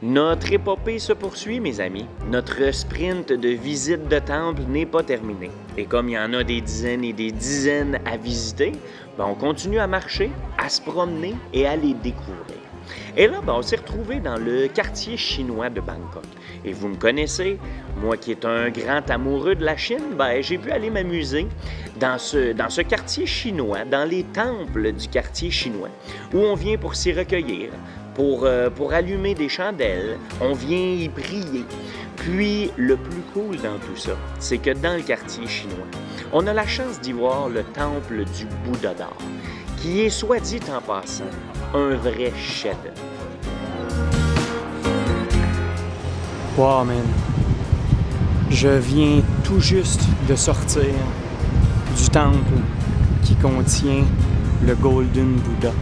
Notre épopée se poursuit, mes amis. Notre sprint de visite de temple n'est pas terminé. Et comme il y en a des dizaines et des dizaines à visiter, on continue à marcher, à se promener et à les découvrir. Et là, on s'est retrouvé dans le quartier chinois de Bangkok. Et vous me connaissez, moi qui est un grand amoureux de la Chine, j'ai pu aller m'amuser dans ce quartier chinois, dans les temples du quartier chinois, où on vient pour s'y recueillir, pour allumer des chandelles, on vient y prier. Puis, le plus cool dans tout ça, c'est que dans le quartier chinois, on a la chance d'y voir le temple du Bouddha d'or, qui est, soit dit en passant, un vrai chef-d'œuvre. Wow, man. Je viens tout juste de sortir du temple qui contient le Golden Buddha,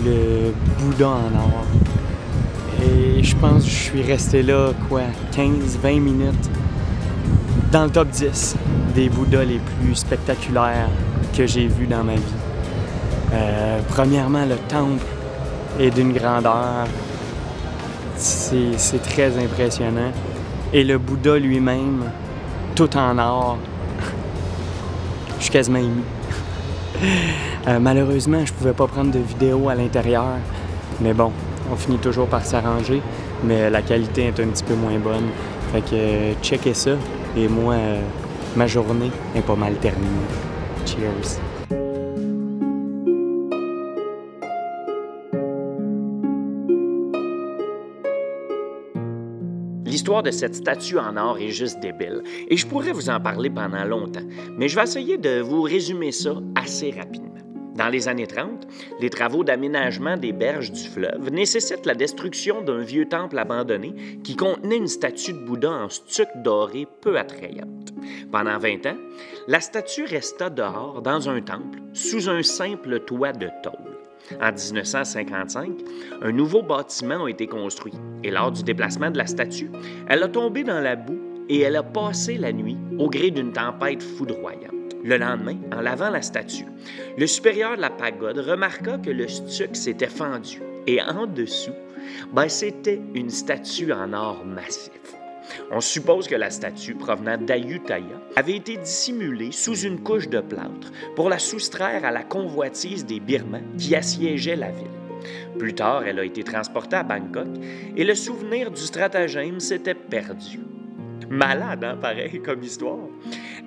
le Bouddha en or. Et je pense que je suis resté là, 15-20 minutes, dans le top 10 des Bouddhas les plus spectaculaires que j'ai vus dans ma vie. Premièrement, le temple est d'une grandeur, c'est très impressionnant. Et le Bouddha lui-même, tout en or, je suis quasiment ému. Malheureusement, je pouvais pas prendre de vidéo à l'intérieur, mais bon, on finit toujours par s'arranger, mais la qualité est un petit peu moins bonne. Fait que checkez ça, et moi, ma journée est pas mal terminée. Cheers! L'histoire de cette statue en or est juste débile, et je pourrais vous en parler pendant longtemps, mais je vais essayer de vous résumer ça assez rapidement. Dans les années 30, les travaux d'aménagement des berges du fleuve nécessitent la destruction d'un vieux temple abandonné qui contenait une statue de Bouddha en stuc doré peu attrayante. Pendant 20 ans, la statue resta dehors dans un temple, sous un simple toit de tôle. En 1955, un nouveau bâtiment a été construit et lors du déplacement de la statue, elle a tombé dans la boue et elle a passé la nuit au gré d'une tempête foudroyante. Le lendemain, en lavant la statue, le supérieur de la pagode remarqua que le stuc s'était fendu et en dessous, c'était une statue en or massif. On suppose que la statue provenant d'Ayutthaya avait été dissimulée sous une couche de plâtre pour la soustraire à la convoitise des Birmans qui assiégeaient la ville. Plus tard, elle a été transportée à Bangkok et le souvenir du stratagème s'était perdu. Malade, hein, pareil, comme histoire.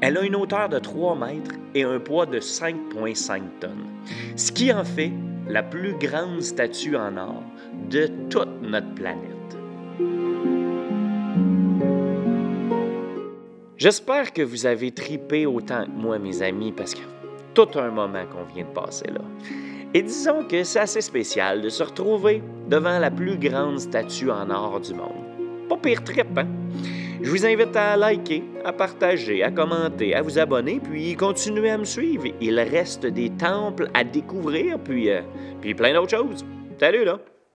Elle a une hauteur de 3 mètres et un poids de 5,5 tonnes, ce qui en fait la plus grande statue en or de toute notre planète. J'espère que vous avez tripé autant que moi, mes amis, parce que tout un moment qu'on vient de passer là. Et disons que c'est assez spécial de se retrouver devant la plus grande statue en or du monde. Pas pire trip, hein? Je vous invite à liker, à partager, à commenter, à vous abonner, puis continuer à me suivre. Il reste des temples à découvrir, puis plein d'autres choses. Salut, là!